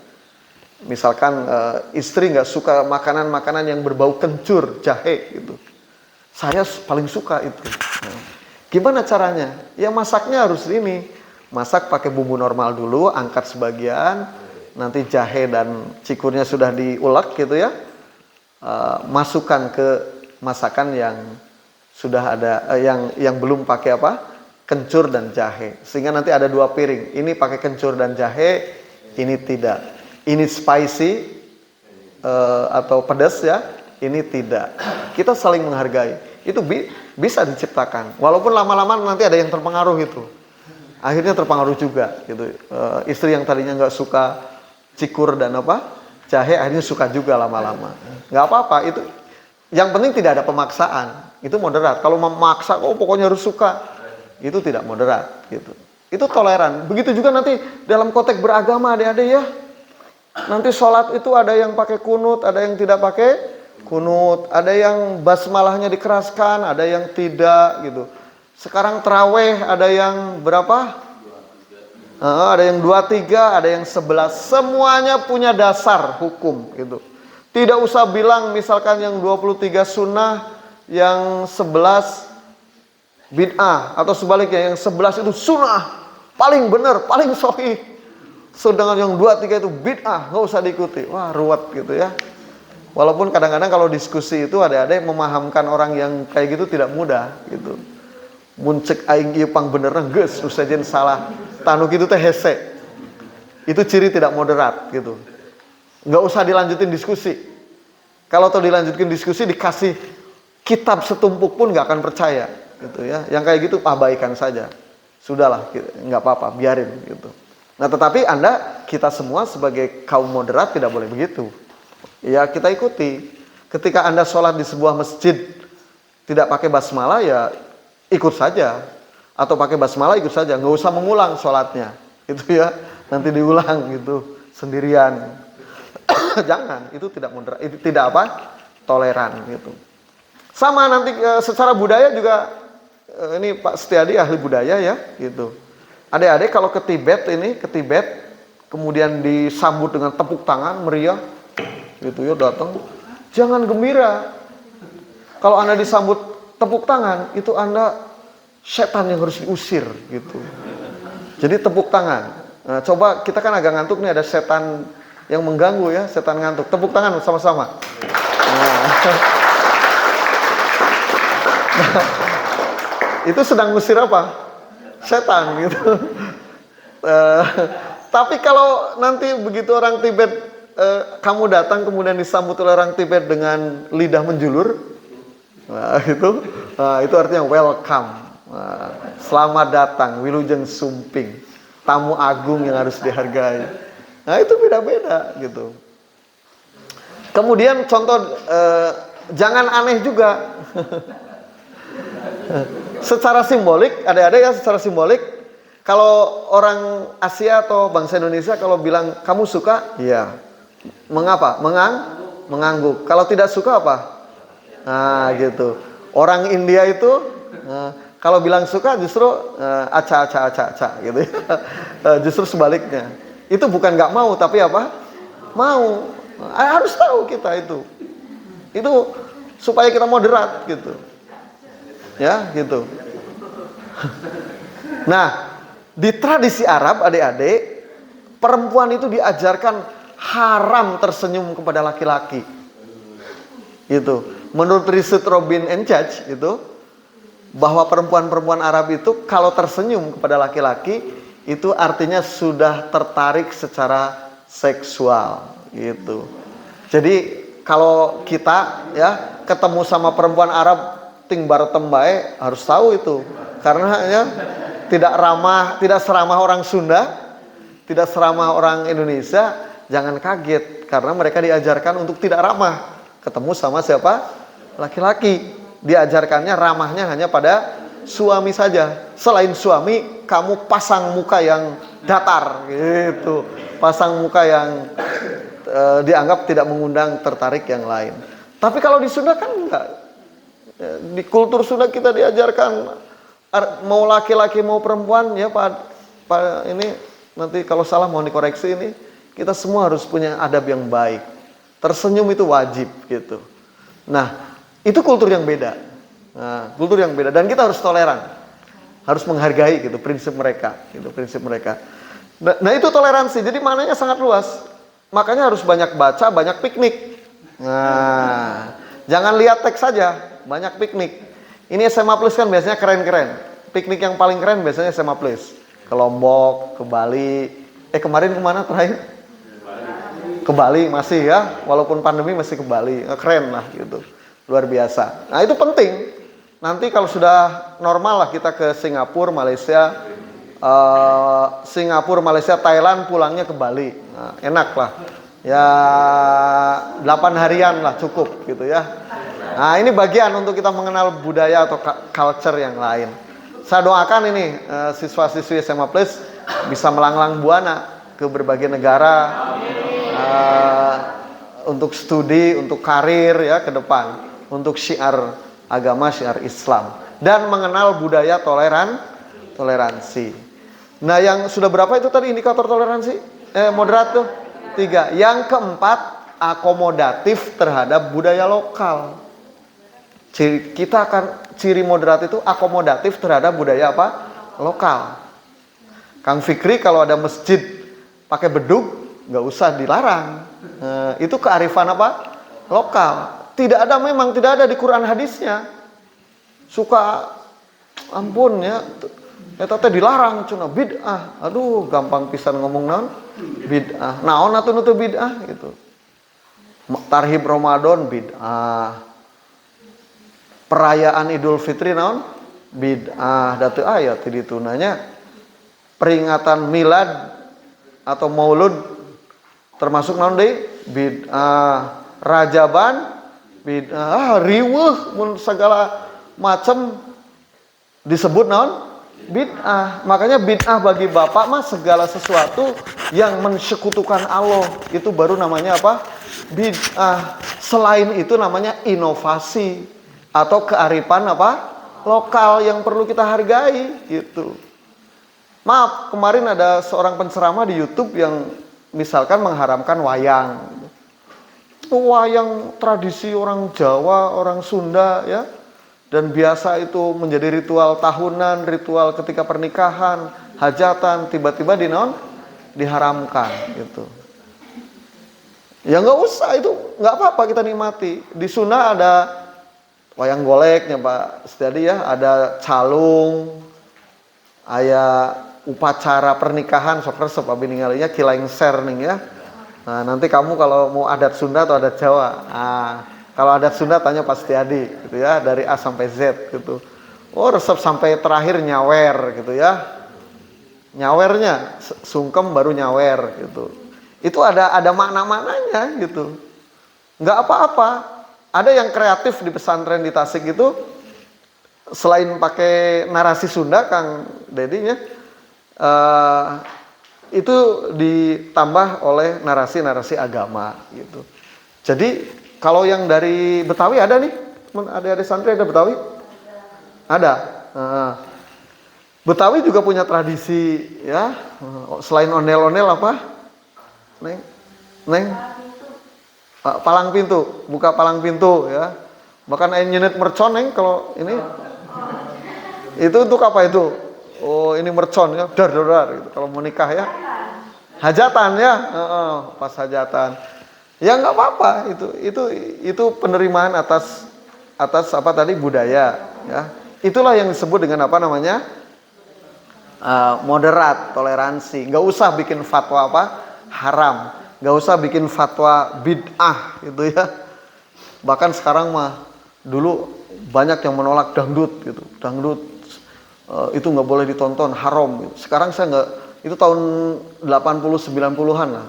Misalkan istri nggak suka makanan-makanan yang berbau kencur, jahe, gitu. Saya paling suka itu. Nah, gimana caranya? Ya masaknya harus ini. Masak pakai bumbu normal dulu, angkat sebagian, nanti jahe dan cikurnya sudah diulek, gitu ya. Masukkan ke masakan yang sudah ada, yang belum pakai apa? Kencur dan jahe. Sehingga nanti ada 2 piring. Ini pakai kencur dan jahe, ini tidak. Ini spicy atau pedas ya, ini tidak. Kita saling menghargai. Itu bisa diciptakan. Walaupun lama-lama nanti ada yang terpengaruh itu. Akhirnya terpengaruh juga, gitu. Istri yang tadinya nggak suka cikur dan apa jahe, akhirnya suka juga lama-lama. Nggak apa-apa, itu yang penting tidak ada pemaksaan. Itu moderat. Kalau memaksa, pokoknya harus suka, itu tidak moderat, gitu. Itu toleran. Begitu juga nanti dalam konteks beragama, adik-adik ya. Nanti sholat itu ada yang pakai kunut, ada yang tidak pakai kunut, ada yang basmalahnya dikeraskan, ada yang tidak, gitu. Sekarang terawih ada yang berapa? Ada yang 23, ada yang 11. Semuanya punya dasar hukum, gitu. Tidak usah bilang misalkan yang 23 sunnah, yang 11 bid'ah, atau sebaliknya yang 11 itu sunnah, paling benar, paling sahih. Sedangkan yang 23 itu bid'ah, nggak usah diikuti. Wah, ruwet, gitu ya. Walaupun kadang-kadang kalau diskusi itu ada yang memahamkan orang yang kayak gitu tidak mudah, gitu. Muncek aing ieu pang beneran geus nu sajen salah. Tanuk itu teh hese. Itu ciri tidak moderat, gitu. Nggak usah dilanjutin diskusi. Kalau tuh dilanjutin diskusi dikasih kitab setumpuk pun nggak akan percaya, gitu ya. Yang kayak gitu abaikan saja. Sudahlah, nggak apa-apa, biarin, gitu. Nah, tetapi kita semua sebagai kaum moderat tidak boleh begitu. Ya, kita ikuti. Ketika Anda sholat di sebuah masjid tidak pakai basmalah, ya ikut saja. Atau pakai basmalah, ikut saja. Nggak usah mengulang sholatnya, gitu ya. Nanti diulang, gitu, sendirian. Jangan, itu tidak moderat, itu tidak apa? Toleran, gitu. Sama nanti secara budaya juga, ini Pak Setiadi ahli budaya ya, gitu. Adik-adik kalau ke Tibet, kemudian disambut dengan tepuk tangan, meriah, gitu ya, datang. Jangan gembira. Kalau Anda disambut tepuk tangan, itu Anda setan yang harus diusir, gitu. Jadi tepuk tangan. Nah, coba kita kan agak ngantuk nih, ada setan yang mengganggu ya, setan ngantuk. Tepuk tangan sama-sama. Nah, itu sedang ngusir apa? Setan gitu. Tapi kalau nanti begitu orang Tibet, kamu datang kemudian disambut oleh orang Tibet dengan lidah menjulur, nah, itu artinya welcome. Nah, selamat datang, Wilujeng Sumping, tamu agung yang harus dihargai. Nah, itu beda-beda gitu. Kemudian contoh, jangan aneh juga. Secara simbolik, adik-adik ya, secara simbolik, kalau orang Asia atau bangsa Indonesia kalau bilang kamu suka, ya. Mengapa? Mengangguk. Kalau tidak suka apa? Nah, gitu. Orang India itu kalau bilang suka justru aca gitu ya. Justru sebaliknya. Itu bukan nggak mau, tapi apa? Mau. Harus tahu kita itu. Itu supaya kita moderat gitu. Ya, gitu. Nah, di tradisi Arab, adik-adik, perempuan itu diajarkan haram tersenyum kepada laki-laki. Gitu. Menurut riset Robin and Judge itu, bahwa perempuan-perempuan Arab itu kalau tersenyum kepada laki-laki itu artinya sudah tertarik secara seksual gitu. Jadi kalau kita ya ketemu sama perempuan Arab ting bar tembae, harus tahu itu. Karena ya tidak seramah orang Sunda, tidak seramah orang Indonesia, jangan kaget karena mereka diajarkan untuk tidak ramah. Ketemu sama siapa? Laki-laki. Diajarkannya ramahnya hanya pada suami saja. Selain suami, kamu pasang muka yang datar gitu. Pasang muka yang dianggap tidak mengundang tertarik yang lain. Tapi kalau di Sunda kan enggak. Di kultur Sunda kita diajarkan mau laki-laki mau perempuan ya Pak ini nanti kalau salah mohon dikoreksi ini, kita semua harus punya adab yang baik. Tersenyum itu wajib gitu. Nah, itu kultur yang beda. Nah, kultur yang beda dan kita harus toleran. Harus menghargai gitu prinsip mereka, gitu prinsip mereka. Nah, itu toleransi. Jadi maknanya sangat luas. Makanya harus banyak baca, banyak piknik. Nah, jangan lihat teks saja. Banyak piknik. Ini SMA Plus kan biasanya keren-keren. Piknik yang paling keren biasanya SMA Plus. Ke Lombok, ke Bali. Kemarin kemana terakhir? Ke Bali masih ya. Walaupun pandemi masih ke Bali. Keren lah gitu. Luar biasa. Nah itu penting. Nanti kalau sudah normal lah kita ke Singapura, Malaysia. Thailand pulangnya ke Bali. Nah, enak lah. Ya 8 harian lah cukup gitu ya. Nah ini bagian untuk kita mengenal budaya atau culture yang lain. Saya doakan ini siswa-siswi SMA Plus bisa melanglang buana ke berbagai negara untuk studi, untuk karir ya ke depan, untuk syiar agama, syiar Islam dan mengenal budaya toleransi. Nah yang sudah berapa itu tadi indikator toleransi? Moderat tuh 3. Yang keempat akomodatif terhadap budaya lokal. Ciri moderat itu akomodatif terhadap budaya apa? Lokal. Kang Fikri kalau ada masjid pakai beduk nggak usah dilarang. Itu kearifan apa? Lokal. Tidak ada di Quran hadisnya. Suka ampun ya. Eta dilarang cuna bid'ah. Aduh, gampang pisan ngomong naon? Bid'ah. Naon atuh nu bid'ah gitu. Tarhib Ramadan bid'ah. Perayaan Idul Fitri naon? Bid'ah. Datu ayat di ditu nanya peringatan milad atau maulud termasuk naon deui? Bid'ah. Rajaban bid'ah. Riweuh mun segala macam disebut naon? Bid'ah. Makanya bid'ah bagi Bapak mah segala sesuatu yang mensekutukan Allah. Itu baru namanya apa? Bid'ah. Selain itu namanya inovasi atau kearifan apa? Lokal yang perlu kita hargai gitu. Maaf, kemarin ada seorang penceramah di YouTube yang misalkan mengharamkan wayang. Itu wayang tradisi orang Jawa, orang Sunda ya. Dan biasa itu menjadi ritual tahunan, ritual ketika pernikahan, hajatan, tiba-tiba diharamkan gitu. Ya nggak usah, itu nggak apa-apa kita nikmati. Di sunnah ada wayang goleknya Pak Setiadi ya, ada calung, aya upacara pernikahan sok resep abi ninggalinya kilaing ser nih ya. Nah, nanti kamu kalau mau adat Sunda atau adat Jawa. Nah, kalau adat Sunda tanya Pak Setiadi gitu ya, dari A sampai Z gitu. Oh, resep sampai terakhir nyawer gitu ya. Nyawernya sungkem baru nyawer gitu. Itu ada makna-maknanya gitu. Nggak apa-apa. Ada yang kreatif di pesantren di Tasik itu, selain pakai narasi Sunda Kang Dedinya, itu ditambah oleh narasi-narasi agama gitu. Jadi kalau yang dari Betawi ada nih, ada santri ada Betawi? Ada. Betawi juga punya tradisi ya, selain ondel-ondel apa? Neng, palang pintu, buka palang pintu ya. Bahkan nyenet mercon neng kalau ini. Itu untuk apa itu? Oh ini mercon ya, dar gitu. Kalau mau nikah ya, hajatan ya, pas hajatan. Ya nggak apa-apa itu penerimaan atas apa tadi budaya ya. Itulah yang disebut dengan apa namanya moderat, toleransi. Nggak usah bikin fatwa apa haram, nggak usah bikin fatwa bid'ah gitu ya. Bahkan sekarang mah dulu banyak yang menolak dangdut gitu, dangdut itu nggak boleh ditonton, haram gitu. Sekarang saya nggak, itu tahun 80-90-an lah.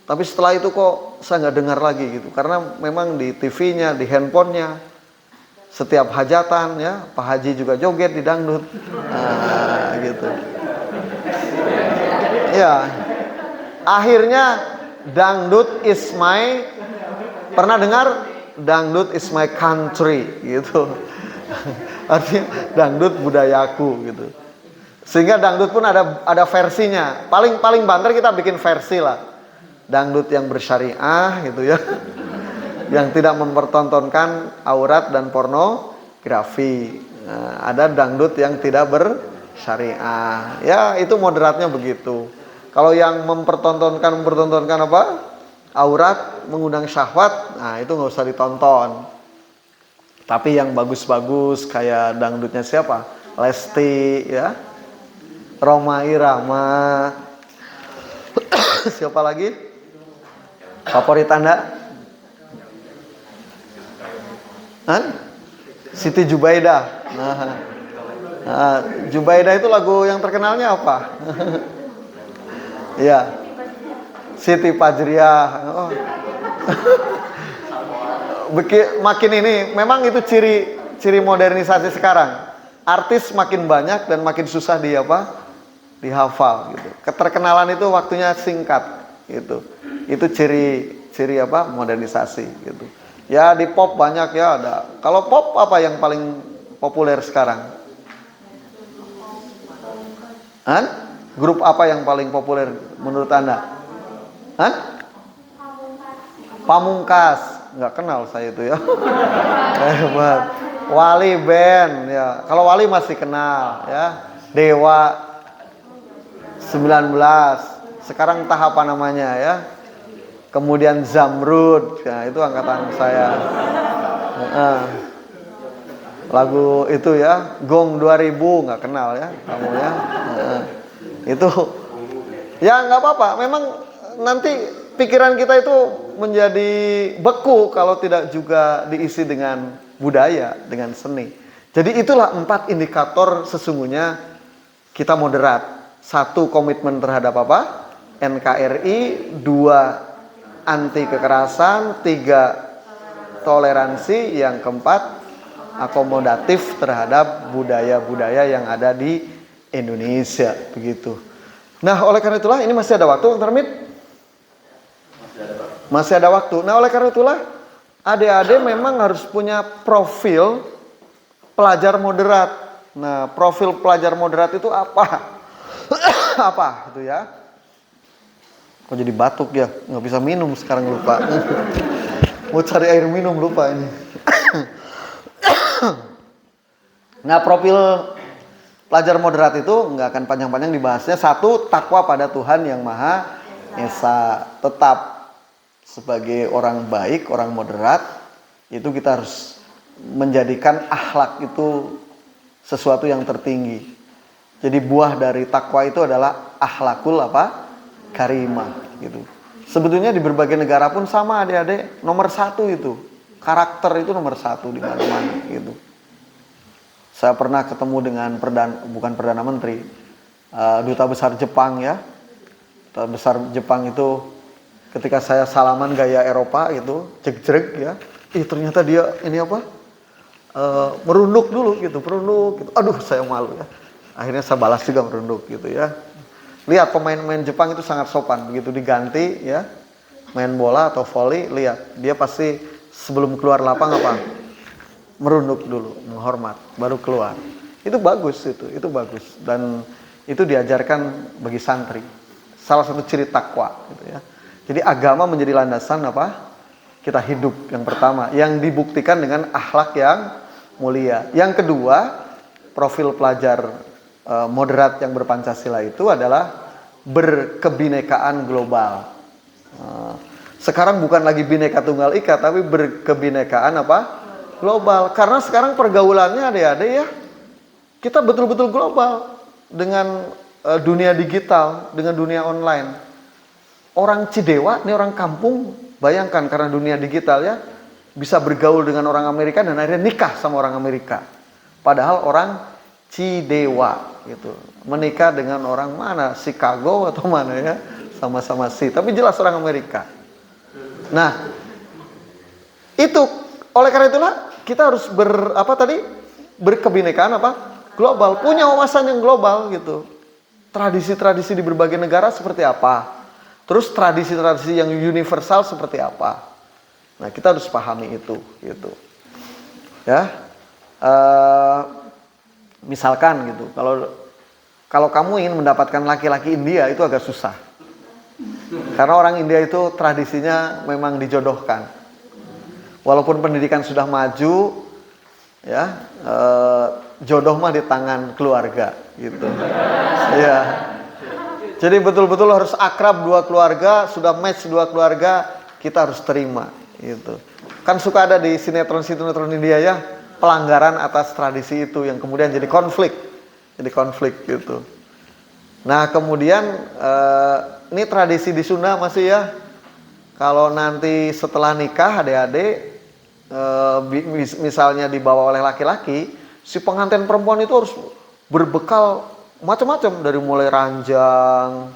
Tapi setelah itu kok saya nggak dengar lagi gitu, karena memang di TV-nya, di handphonenya, setiap hajatan ya, Pak Haji juga joget di dangdut, gitu. Ya, akhirnya dangdut is my, pernah dengar dangdut is my country gitu. Artinya dangdut budayaku gitu. Sehingga dangdut pun ada versinya. Paling banter kita bikin versi lah. Dangdut yang bersyariah gitu ya. Yang tidak mempertontonkan aurat dan pornografi. Nah, ada dangdut yang tidak bersyariah. Ya, itu moderatnya begitu. Kalau yang mempertontonkan apa? Aurat, mengundang syahwat, nah itu nggak usah ditonton. Tapi yang bagus-bagus kayak dangdutnya siapa? Lesti ya, Rhoma Irama. Siapa lagi? Favorit Anda? Siti Jubaidah. Nah, Jubaidah itu lagu yang terkenalnya apa? Iya. Siti Fajriah. Oh. Makin ini memang itu ciri modernisasi sekarang. Artis makin banyak dan makin susah dihafal gitu. Keterkenalan itu waktunya singkat gitu. Itu ciri apa? Modernisasi gitu. Ya di pop banyak ya ada. Kalau pop apa yang paling populer sekarang? Grup apa yang paling populer menurut Anda? Pamungkas. Nggak kenal saya itu ya. Hebat. Wali band ya. Kalau Wali masih kenal ya. Dewa 19. Sekarang entah apa namanya ya. Kemudian Zamrud. Ya, itu angkatan saya. Lagu itu ya. Gong 2000 nggak kenal ya kamu ya. Itu ya nggak apa-apa. Memang nanti pikiran kita itu menjadi beku kalau tidak juga diisi dengan budaya, dengan seni. Jadi itulah 4 indikator sesungguhnya kita moderat. 1, komitmen terhadap apa? NKRI. 2, anti kekerasan. 3, toleransi. Yang keempat, akomodatif terhadap budaya-budaya yang ada di Indonesia. Begitu. Nah, oleh karena itulah ini masih ada waktu, Termit? Masih ada waktu. Nah, oleh karena itulah adik-adik memang harus punya profil pelajar moderat. Nah, profil pelajar moderat itu apa? Apa itu ya? Kok jadi batuk ya? Nggak bisa minum sekarang, lupa. Mau cari air minum lupa ini. Nah, profil Pelajar moderat itu nggak akan panjang-panjang dibahasnya. Satu, takwa pada Tuhan yang Maha Esa. Tetap sebagai orang baik, orang moderat, itu kita harus menjadikan akhlak itu sesuatu yang tertinggi. Jadi buah dari takwa itu adalah akhlakul karimah gitu. Sebetulnya di berbagai negara pun sama adik-adik, nomor satu itu karakter itu nomor satu di mana-mana gitu. Saya pernah ketemu dengan bukan Perdana Menteri, Duta Besar Jepang ya. Duta Besar Jepang itu ketika saya salaman gaya Eropa gitu, jeg-jeg ya. Ternyata dia ini merunduk dulu gitu, merunduk gitu. Aduh, saya malu ya. Akhirnya saya balas juga merunduk gitu ya. Lihat pemain-pemain Jepang itu sangat sopan, begitu diganti ya, main bola atau volley, lihat dia pasti sebelum keluar lapang merunduk dulu, menghormat, baru keluar. Itu bagus itu bagus dan itu diajarkan bagi santri. Salah satu ciri takwa gitu ya. Jadi agama menjadi landasan kita hidup yang pertama, yang dibuktikan dengan akhlak yang mulia. Yang kedua, profil pelajar moderat yang berpancasila itu adalah berkebinekaan global. Sekarang bukan lagi bineka tunggal ika, tapi berkebinekaan global. Karena sekarang pergaulannya adik-adik ya, kita betul-betul global dengan dunia digital, dengan dunia online. Orang Cidewa, ini orang kampung, bayangkan karena dunia digital ya, bisa bergaul dengan orang Amerika dan akhirnya nikah sama orang Amerika. Padahal orang Cidewa gitu, menikah dengan orang mana, Chicago atau mana ya, sama-sama tapi jelas orang Amerika. Nah, itu oleh karena itulah kita harus berkebinekaan global, punya wawasan yang global gitu. Tradisi-tradisi di berbagai negara seperti apa, terus tradisi-tradisi yang universal seperti apa. Nah, kita harus pahami itu gitu ya. Misalkan gitu, kalau kamu ingin mendapatkan laki-laki India itu agak susah, karena orang India itu tradisinya memang dijodohkan. Walaupun pendidikan sudah maju, ya jodoh mah di tangan keluarga, gitu. Ya, jadi betul-betul harus akrab dua keluarga, sudah match dua keluarga, kita harus terima, gitu. Kan suka ada di sinetron India ya, pelanggaran atas tradisi itu yang kemudian jadi konflik gitu. Nah kemudian ini tradisi di Sunda masih ya, kalau nanti setelah nikah adik-adik misalnya dibawa oleh laki-laki, si pengantin perempuan itu harus berbekal macam-macam, dari mulai ranjang,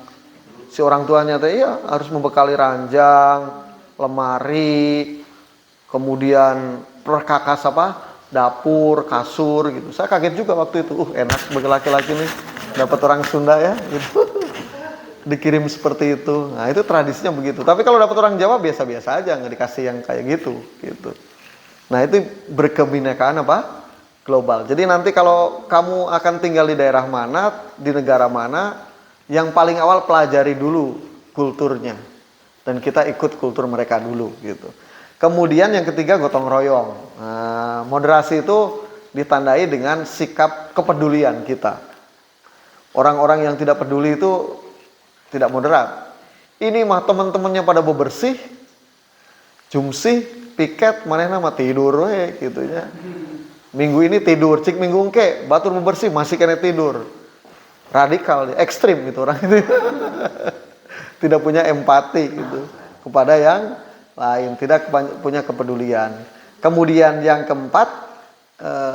si orang tuanya harus membekali ranjang, lemari, kemudian perkakas dapur, kasur gitu. Saya kaget juga waktu itu, enak sebagai laki-laki nih dapat orang Sunda ya gitu. Dikirim seperti itu. Nah, itu tradisinya begitu. Tapi kalau dapat orang Jawa biasa-biasa aja, nggak dikasih yang kayak gitu. Nah, itu berkebinekaan global. Jadi nanti kalau kamu akan tinggal di daerah mana, di negara mana, yang paling awal pelajari dulu kulturnya. Dan kita ikut kultur mereka dulu gitu. Kemudian yang ketiga gotong royong. Nah, moderasi itu ditandai dengan sikap kepedulian kita. Orang-orang yang tidak peduli itu tidak moderat. Ini mah teman-temannya pada bebersih, jumsih, piket, manehna mah tidur gitu ya. Minggu ini tidur, cik minggu engke, batur bebersih masih kena tidur. Radikal, ekstrim gitu orang itu. Tidak punya empati gitu kepada yang lain, tidak punya kepedulian. Kemudian yang keempat,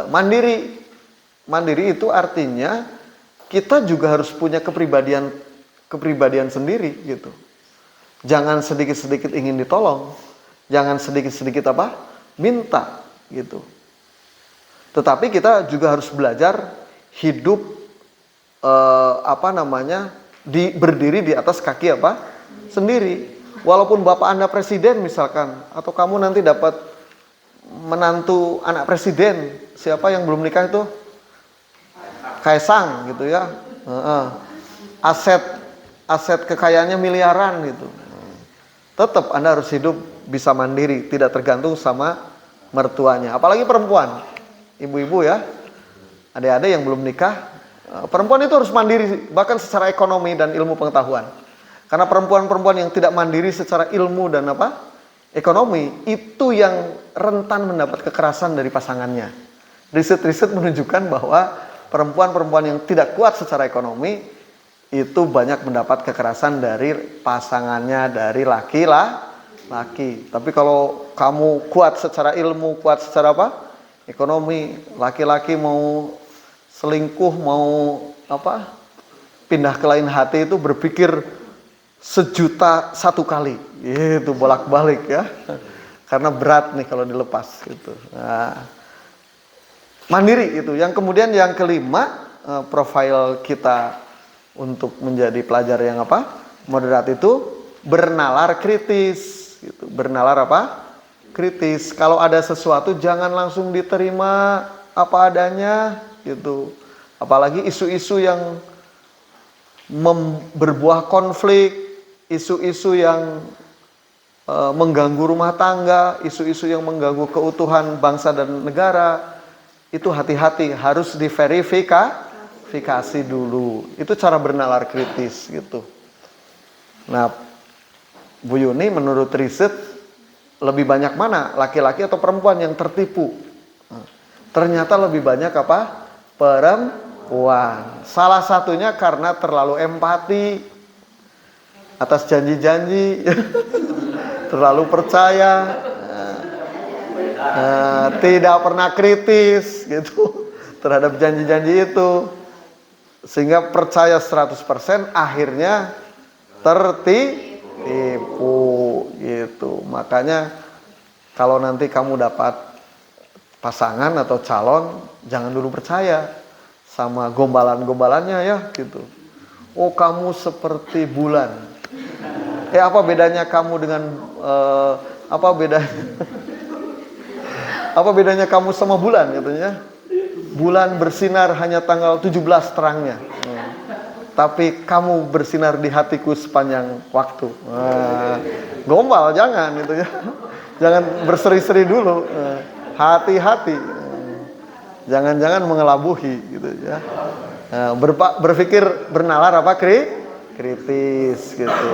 mandiri. Mandiri itu artinya kita juga harus punya kepribadian sendiri gitu. Jangan sedikit-sedikit ingin ditolong, jangan sedikit-sedikit minta gitu. Tetapi kita juga harus belajar hidup berdiri di atas kaki sendiri. Walaupun bapak Anda presiden misalkan, atau kamu nanti dapat menantu anak presiden, siapa yang belum nikah itu? Kaisang gitu ya. Aset kekayaannya miliaran gitu. Tetap Anda harus hidup bisa mandiri, tidak tergantung sama mertuanya. Apalagi perempuan, ibu-ibu ya, adik-adik yang belum nikah, Perempuan itu harus mandiri, bahkan secara ekonomi dan ilmu pengetahuan. Karena perempuan-perempuan yang tidak mandiri secara ilmu dan ekonomi, itu yang rentan mendapat kekerasan dari pasangannya. Riset-riset menunjukkan bahwa perempuan-perempuan yang tidak kuat secara ekonomi, itu banyak mendapat kekerasan dari pasangannya, dari laki-laki. Tapi kalau kamu kuat secara ilmu, kuat secara ekonomi, laki-laki mau selingkuh, mau pindah ke lain hati itu berpikir 1.000.000 satu kali, itu bolak-balik ya, karena berat nih kalau dilepas gitu. Nah, mandiri itu. Yang kemudian yang kelima, profil kita untuk menjadi pelajar yang moderat itu bernalar kritis. Gitu. Bernalar kritis. Kalau ada sesuatu jangan langsung diterima apa adanya. Gitu. Apalagi isu-isu yang berbuah konflik, isu-isu yang mengganggu rumah tangga, isu-isu yang mengganggu keutuhan bangsa dan negara, itu hati-hati, harus diverifikasi dulu. Itu cara bernalar kritis gitu. Nah, Bu Yuni menurut riset lebih banyak mana laki-laki atau perempuan yang tertipu? Ternyata lebih banyak perempuan. Salah satunya karena terlalu empati atas janji-janji, terlalu percaya, tidak pernah kritis gitu terhadap janji-janji itu, sehingga percaya 100%, akhirnya tertipu gitu. Makanya kalau nanti kamu dapat pasangan atau calon, jangan dulu percaya sama gombalan-gombalannya ya gitu. Oh, kamu seperti bulan. Apa bedanya kamu dengan apa bedanya kamu sama bulan katanya? Bulan bersinar hanya tanggal 17 terangnya. Tapi kamu bersinar di hatiku sepanjang waktu. Gombal jangan gitu ya. Jangan berseri-seri dulu. Hati-hati. Jangan-jangan mengelabuhi gitu ya. Berpikir bernalar kritis gitu.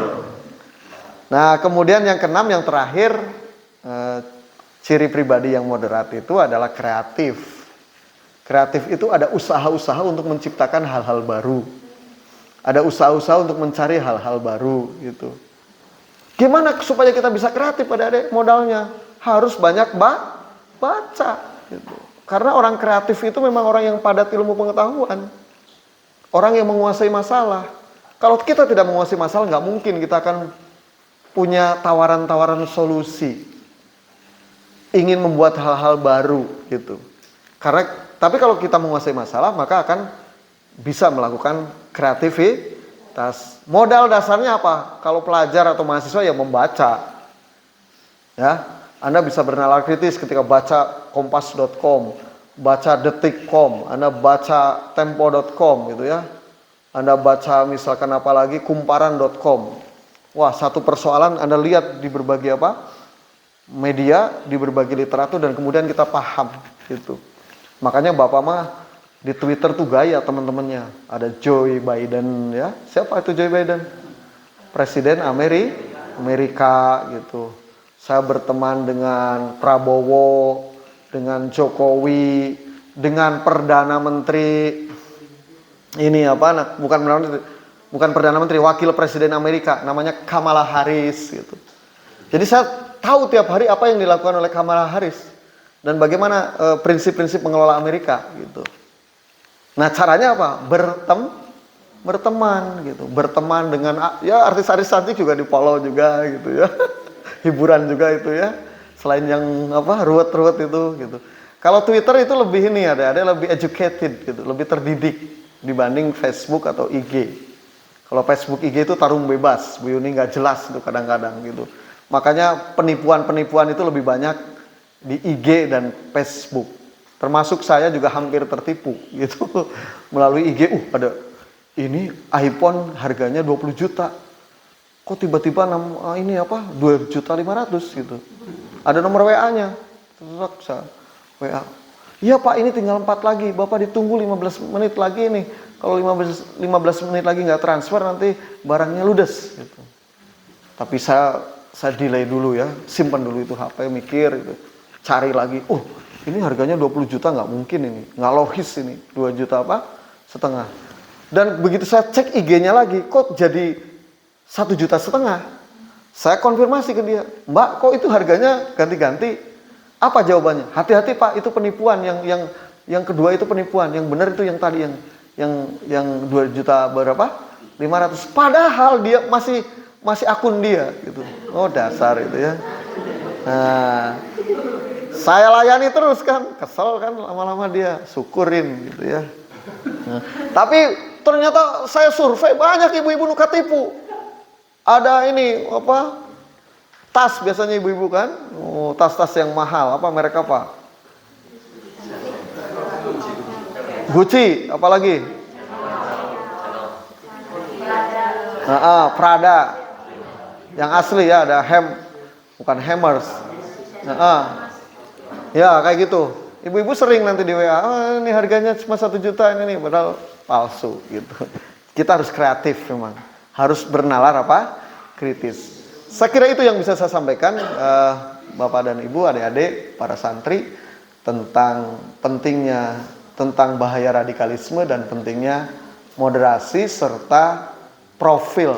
Nah, kemudian yang keenam, yang terakhir, ciri pribadi yang moderat itu adalah kreatif. Kreatif itu ada usaha-usaha untuk menciptakan hal-hal baru. Ada usaha-usaha untuk mencari hal-hal baru gitu. Gimana supaya kita bisa kreatif, adik-adik? Modalnya harus banyak baca gitu. Karena orang kreatif itu memang orang yang padat ilmu pengetahuan. Orang yang menguasai masalah. Kalau kita tidak menguasai masalah, nggak mungkin kita akan punya tawaran-tawaran solusi. Ingin membuat hal-hal baru gitu. Tapi kalau kita menguasai masalah, maka akan bisa melakukan kreativitas. Modal dasarnya apa? Kalau pelajar atau mahasiswa ya membaca. Ya, Anda bisa bernalar kritis ketika baca kompas.com, baca detik.com, Anda baca tempo.com gitu ya. Anda baca misalkan apalagi kumparan.com. Wah, satu persoalan Anda lihat di berbagai media, di berbagai literatur, dan kemudian kita paham gitu. Makanya Bapak mah di Twitter tuh gaya teman-temannya. Ada Joe Biden ya. Siapa itu Joe Biden? Presiden Amerika gitu. Saya berteman dengan Prabowo, dengan Jokowi, dengan Perdana Menteri bukan Perdana Menteri, Wakil Presiden Amerika, namanya Kamala Harris gitu. Jadi saya tahu tiap hari apa yang dilakukan oleh Kamala Harris dan bagaimana prinsip-prinsip mengelola Amerika gitu. Nah, caranya apa? Berteman gitu. Berteman dengan ya artis-artis cantik juga di-follow juga gitu ya. Hiburan juga itu ya. Selain yang ruwet-ruwet itu gitu. Kalau Twitter itu lebih ada lebih educated gitu, lebih terdidik dibanding Facebook atau IG. Kalau Facebook IG itu tarung bebas, Bu Yuni nggak jelas itu kadang-kadang gitu. Makanya penipuan-penipuan itu lebih banyak di IG dan Facebook. Termasuk saya juga hampir tertipu gitu melalui IG. Ada ini iPhone harganya 20 juta. Kok tiba-tiba 2.500.000 gitu. Ada nomor WA-nya. Terus saya WA. Iya Pak, ini tinggal 4 lagi. Bapak ditunggu 15 menit lagi nih. Kalau 15 menit lagi nggak transfer nanti barangnya ludes gitu. Tapi saya delay dulu ya, simpan dulu itu HP, mikir gitu. Cari lagi, ini harganya 20 juta nggak mungkin ini, nggak logis ini, 2 juta apa? Setengah. Dan begitu saya cek IG-nya lagi, kok jadi 1,5 juta. Saya konfirmasi ke dia, Mbak, kok itu harganya ganti-ganti? Apa jawabannya? Hati-hati Pak, itu penipuan. Yang kedua itu penipuan. Yang benar itu yang tadi yang 2 juta berapa? 500. Padahal dia masih akun dia gitu. Oh dasar itu ya. Nah, saya layani terus kan, kesel kan lama-lama dia, syukurin gitu ya. Nah, tapi ternyata saya survei banyak ibu-ibu nuka tipu. Ada ini apa? Tas biasanya ibu-ibu kan? Oh, tas-tas yang mahal. Apa merek apa? Gucci, apalagi? Prada. Yang asli ya ada bukan Hammers. Ya kayak gitu. Ibu-ibu sering nanti di WA, ini harganya cuma 1 juta ini, padahal palsu gitu. Kita harus kreatif memang. Harus bernalar apa? Kritis. Saya kira itu yang bisa saya sampaikan, Bapak dan Ibu, adik-adik, para santri, tentang pentingnya, tentang bahaya radikalisme dan pentingnya moderasi serta profil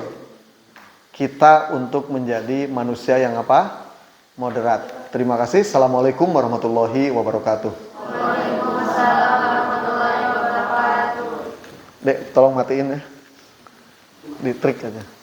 kita untuk menjadi manusia yang apa? Moderat. Terima kasih. Assalamualaikum warahmatullahi wabarakatuh. Waalaikumsalam warahmatullahi wabarakatuh. Dek, tolong matiin ya. Di trik aja.